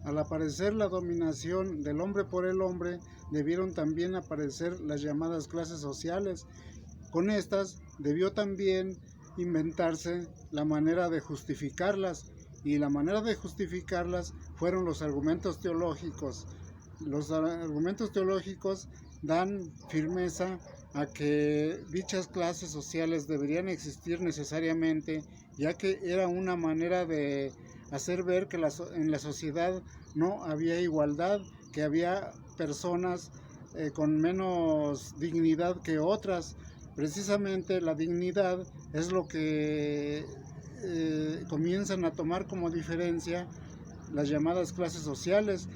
Al aparecer la dominación del hombre por el hombre, debieron también aparecer las llamadas clases sociales. Con estas debió también inventarse la manera de justificarlas, y la manera de justificarlas fueron los argumentos teológicos. Los argumentos teológicos dan firmeza a que dichas clases sociales deberían existir necesariamente, ya que era una manera de hacer ver que en la sociedad no había igualdad, que había personas con menos dignidad que otras. Precisamente la dignidad es lo que comienzan a tomar como diferencia las llamadas clases sociales.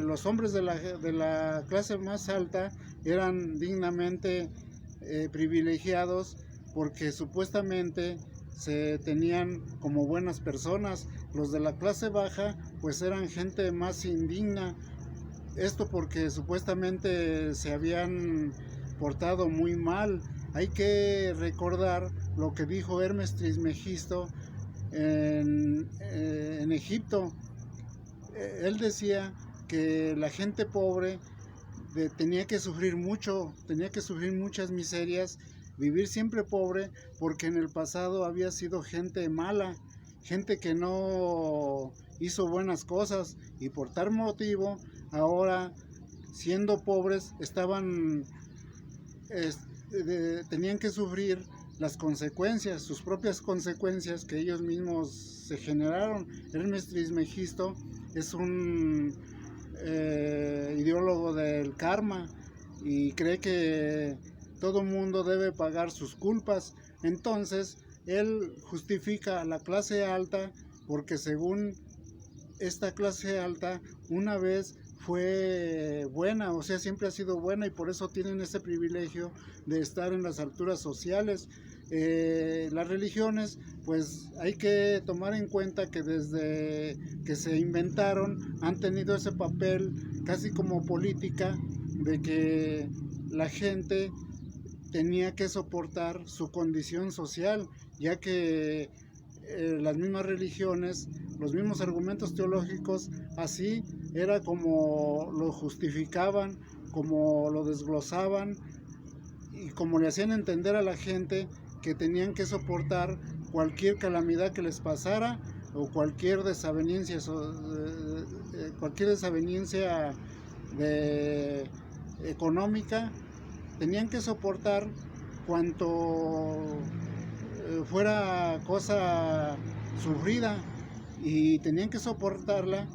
Los hombres de la clase más alta eran dignamente privilegiados porque supuestamente se tenían como buenas personas. Los de la clase baja pues eran gente más indigna. Esto porque supuestamente se habían portado muy mal. Hay que recordar lo que dijo Hermes Trismegisto en Egipto. Él decía que la gente pobre tenía que sufrir mucho, tenía que sufrir muchas miserias, vivir siempre pobre, porque en el pasado había sido gente mala, gente que no hizo buenas cosas, y por tal motivo ahora, siendo pobres, tenían que sufrir las consecuencias, sus propias consecuencias que ellos mismos se generaron. Hermes Trismegisto es un ideólogo del karma y cree que todo mundo debe pagar sus culpas. Entonces él justifica a la clase alta porque, según esta clase alta, una vez fue buena, o sea, siempre ha sido buena, y por eso tienen ese privilegio de estar en las alturas sociales. Las religiones, pues hay que tomar en cuenta que desde que se inventaron han tenido ese papel casi como política, de que la gente tenía que soportar su condición social, ya que las mismas religiones, los mismos argumentos teológicos, así era como lo justificaban, como lo desglosaban, y como le hacían entender a la gente que tenían que soportar cualquier calamidad que les pasara, o cualquier desaveniencia económica. Tenían que soportar cuanto fuera cosa sufrida, y tenían que soportarla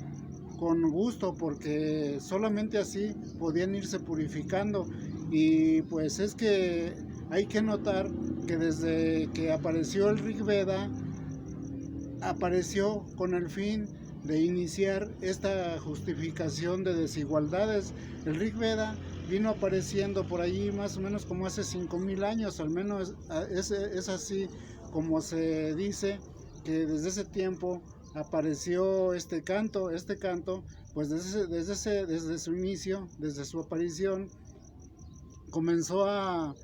con gusto, porque solamente así podían irse purificando. Y pues es que hay que notar que desde que apareció el Rig Veda, apareció con el fin de iniciar esta justificación de desigualdades. El Rig Veda vino apareciendo por allí más o menos como hace 5000 años, al menos es así como se dice, que desde ese tiempo apareció este canto. Este canto, pues desde su inicio, desde su aparición, comenzó a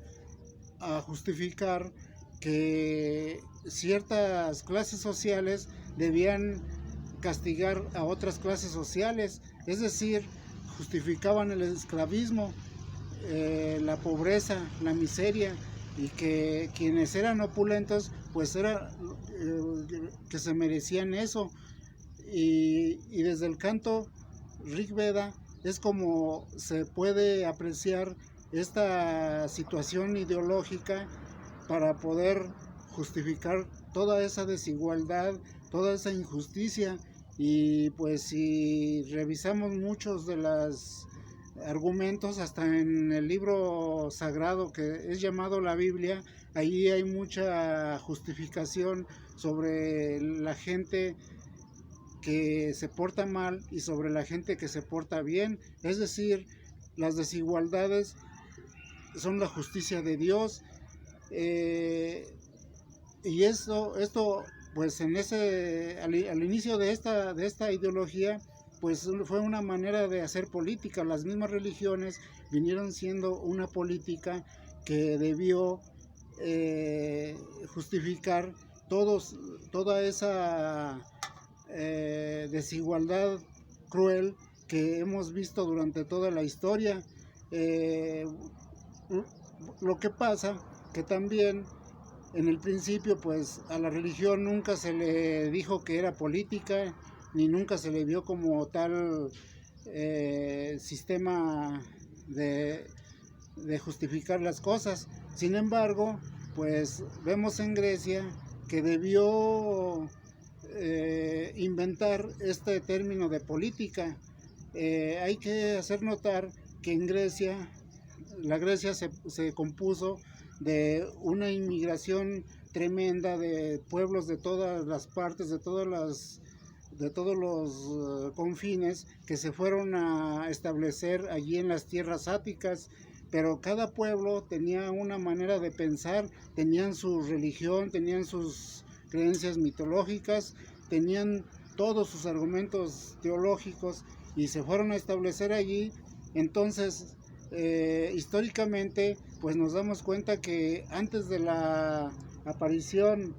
justificar que ciertas clases sociales debían castigar a otras clases sociales, es decir, justificaban el esclavismo, la pobreza, la miseria, y que quienes eran opulentos pues era que se merecían eso. Y desde el canto Rig Veda es como se puede apreciar esta situación ideológica para poder justificar toda esa desigualdad, toda esa injusticia. Y pues si revisamos muchos de los argumentos, hasta en el libro sagrado que es llamado la Biblia, ahí hay mucha justificación sobre la gente que se porta mal y sobre la gente que se porta bien. Es decir, las desigualdades son la justicia de Dios. eh, y esto pues al inicio de esta ideología, pues fue una manera de hacer política. Las mismas religiones vinieron siendo una política que debió justificar toda esa desigualdad cruel que hemos visto durante toda la historia. Lo que pasa que también en el principio pues a la religión nunca se le dijo que era política, ni nunca se le vio como tal sistema de justificar las cosas. Sin embargo, pues vemos en Grecia que debió inventar este término de política. Hay que hacer notar que en Grecia, la Grecia se compuso de una inmigración tremenda de pueblos de todas las partes, de todos los confines que se fueron a establecer allí en las tierras áticas, pero cada pueblo tenía una manera de pensar, tenían su religión, tenían sus creencias mitológicas, tenían todos sus argumentos teológicos y se fueron a establecer allí. Entonces, históricamente, pues nos damos cuenta que antes de la aparición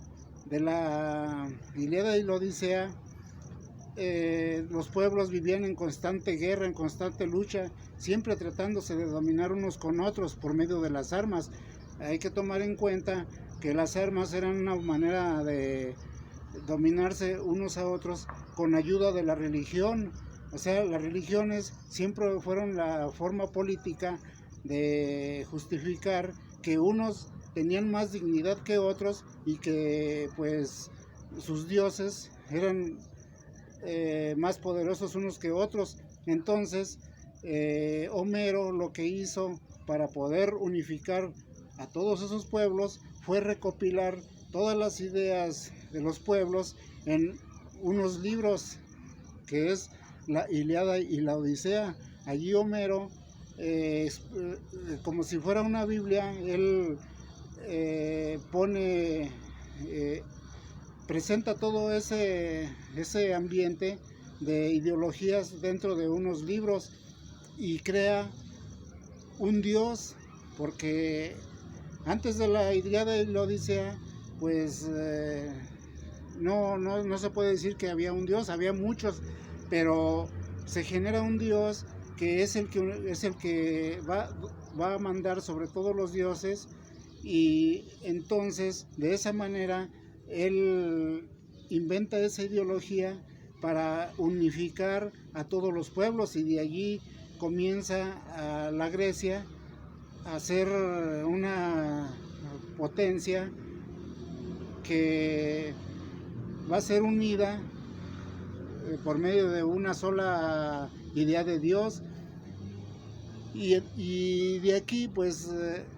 de la Ilíada y la Odisea, los pueblos vivían en constante guerra, en constante lucha, siempre tratándose de dominar unos con otros por medio de las armas. Hay que tomar en cuenta que las armas eran una manera de dominarse unos a otros con ayuda de la religión. O sea, las religiones siempre fueron la forma política de justificar que unos tenían más dignidad que otros y que pues sus dioses eran más poderosos unos que otros. Entonces, Homero lo que hizo para poder unificar a todos esos pueblos fue recopilar todas las ideas de los pueblos en unos libros, que es la Ilíada y la Odisea. Allí Homero, como si fuera una Biblia, él presenta todo ese ambiente de ideologías dentro de unos libros y crea un dios, porque antes de la Ilíada y la Odisea, pues no se puede decir que había un dios, había muchos, pero se genera un dios que es el que va a mandar sobre todos los dioses, y entonces de esa manera él inventa esa ideología para unificar a todos los pueblos, y de allí comienza a la Grecia a ser una potencia que va a ser unida por medio de una sola idea de Dios. Y de aquí pues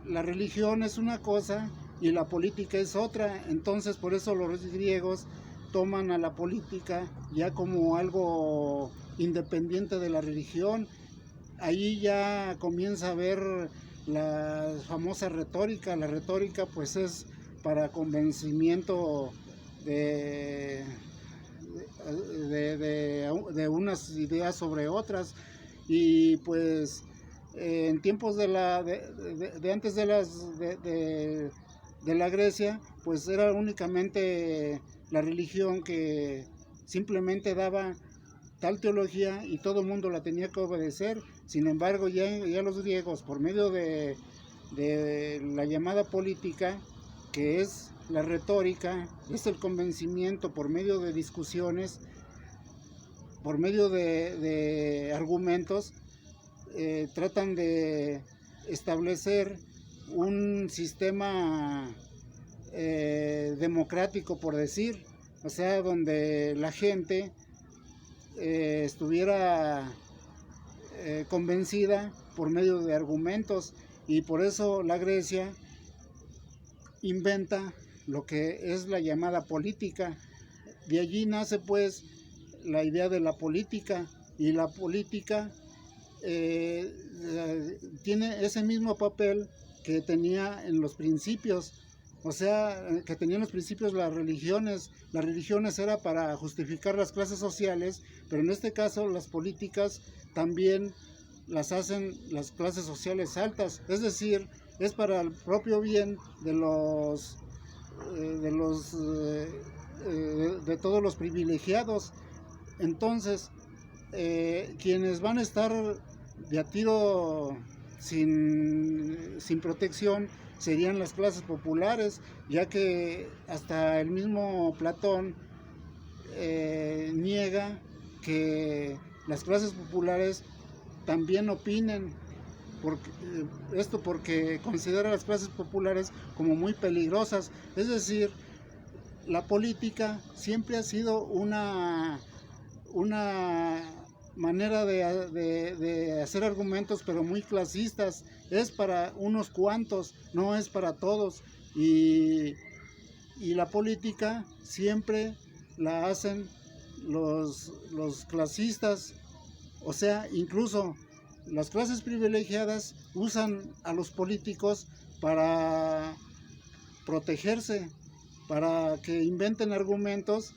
la religión es una cosa y la política es otra. Entonces por eso los griegos toman a la política ya como algo independiente de la religión. Ahí ya comienza a ver la famosa retórica. La retórica pues es para convencimiento de unas ideas sobre otras. Y pues en tiempos de antes de la Grecia, pues era únicamente la religión que simplemente daba tal teología y todo el mundo la tenía que obedecer. Sin embargo, ya los griegos, por medio de la llamada política, que es la retórica, es el convencimiento por medio de discusiones, por medio de argumentos, tratan de establecer un sistema democrático, por decir, o sea, donde la gente estuviera convencida por medio de argumentos. Y por eso la Grecia inventa lo que es la llamada política. De allí nace pues la idea de la política, y la política tiene ese mismo papel que tenía en los principios, o sea, que tenían los principios las religiones. Las religiones era para justificar las clases sociales, pero en este caso las políticas también las hacen las clases sociales altas, es decir, es para el propio bien de todos los privilegiados. Entonces, quienes van a estar de a tiro sin protección serían las clases populares, ya que hasta el mismo Platón niega que las clases populares también opinen, porque, esto porque considera a las clases populares como muy peligrosas. Es decir, la política siempre ha sido una manera de hacer argumentos, pero muy clasistas. Es para unos cuantos, no es para todos. Y la política siempre la hacen los clasistas. O sea, incluso las clases privilegiadas usan a los políticos para protegerse, para que inventen argumentos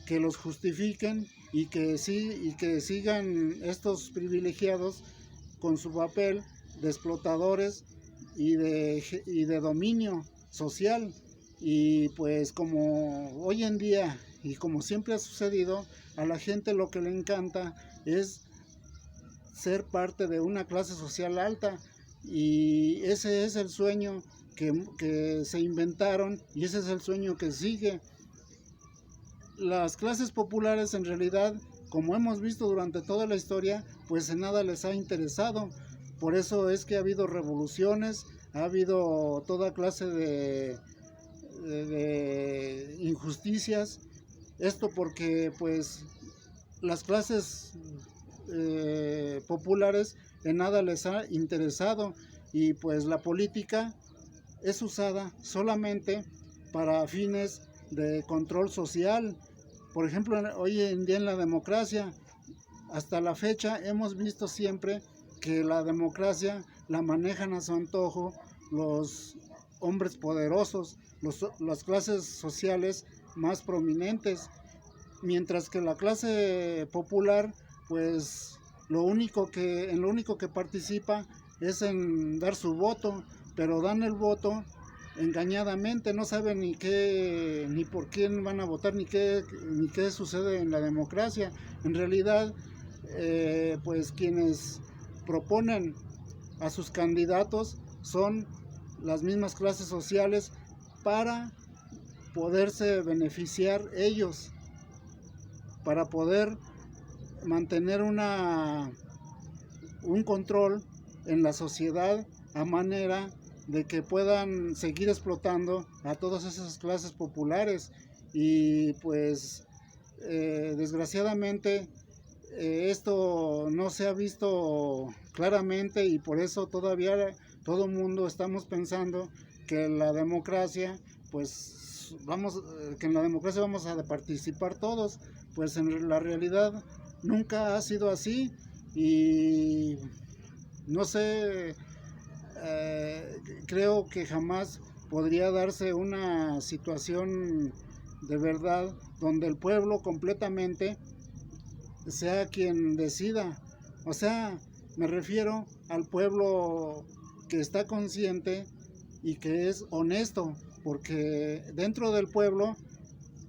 que los justifiquen y que sigan estos privilegiados con su papel de explotadores y de dominio social. Y pues como hoy en día y como siempre ha sucedido, a la gente lo que le encanta es ser parte de una clase social alta, y ese es el sueño que se inventaron, y ese es el sueño que sigue. Las clases populares en realidad, como hemos visto durante toda la historia, pues en nada les ha interesado. Por eso es que ha habido revoluciones, ha habido toda clase de injusticias. Esto porque pues las clases populares en nada les ha interesado, y pues la política es usada solamente para fines de control social. Por ejemplo, hoy en día en la democracia, hasta la fecha hemos visto siempre que la democracia la manejan a su antojo los hombres poderosos, las clases sociales más prominentes, mientras que la clase popular pues en lo único que participa es en dar su voto, pero dan el voto engañadamente, no saben ni por quién van a votar, ni qué sucede en la democracia. En realidad, pues quienes proponen a sus candidatos son las mismas clases sociales para poderse beneficiar ellos, para poder mantener un control en la sociedad, a manera de que puedan seguir explotando a todas esas clases populares. Y pues desgraciadamente esto no se ha visto claramente, y por eso todavía todo el mundo estamos pensando que la democracia, pues que en la democracia vamos a participar todos. Pues en la realidad nunca ha sido así, y no sé, creo que jamás podría darse una situación de verdad donde el pueblo completamente sea quien decida. O sea, me refiero al pueblo que está consciente y que es honesto, porque dentro del pueblo,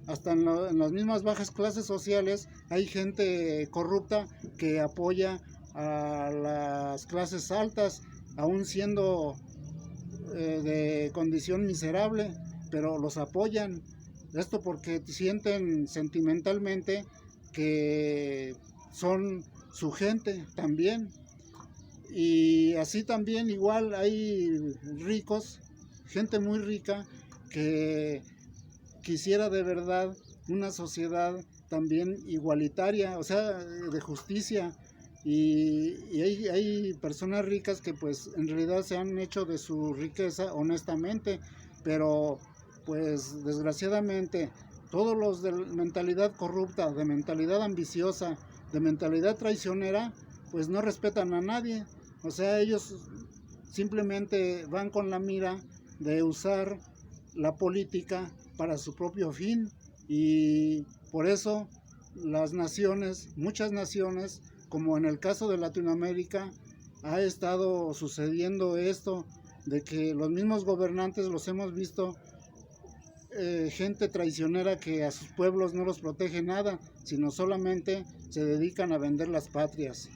hasta en las mismas bajas clases sociales, hay gente corrupta que apoya a las clases altas, aún siendo de condición miserable, pero los apoyan. Esto porque sienten sentimentalmente que son su gente también. Y así también igual hay ricos, gente muy rica, que quisiera de verdad una sociedad también igualitaria, o sea, de justicia. Y hay personas ricas que pues en realidad se han hecho de su riqueza honestamente, pero pues desgraciadamente todos los de mentalidad corrupta, de mentalidad ambiciosa, de mentalidad traicionera, pues no respetan a nadie. O sea, ellos simplemente van con la mira de usar la política para su propio fin, y por eso las naciones, muchas naciones, como en el caso de Latinoamérica, ha estado sucediendo esto, de que los mismos gobernantes los hemos visto gente traicionera que a sus pueblos no los protege nada, sino solamente se dedican a vender las patrias.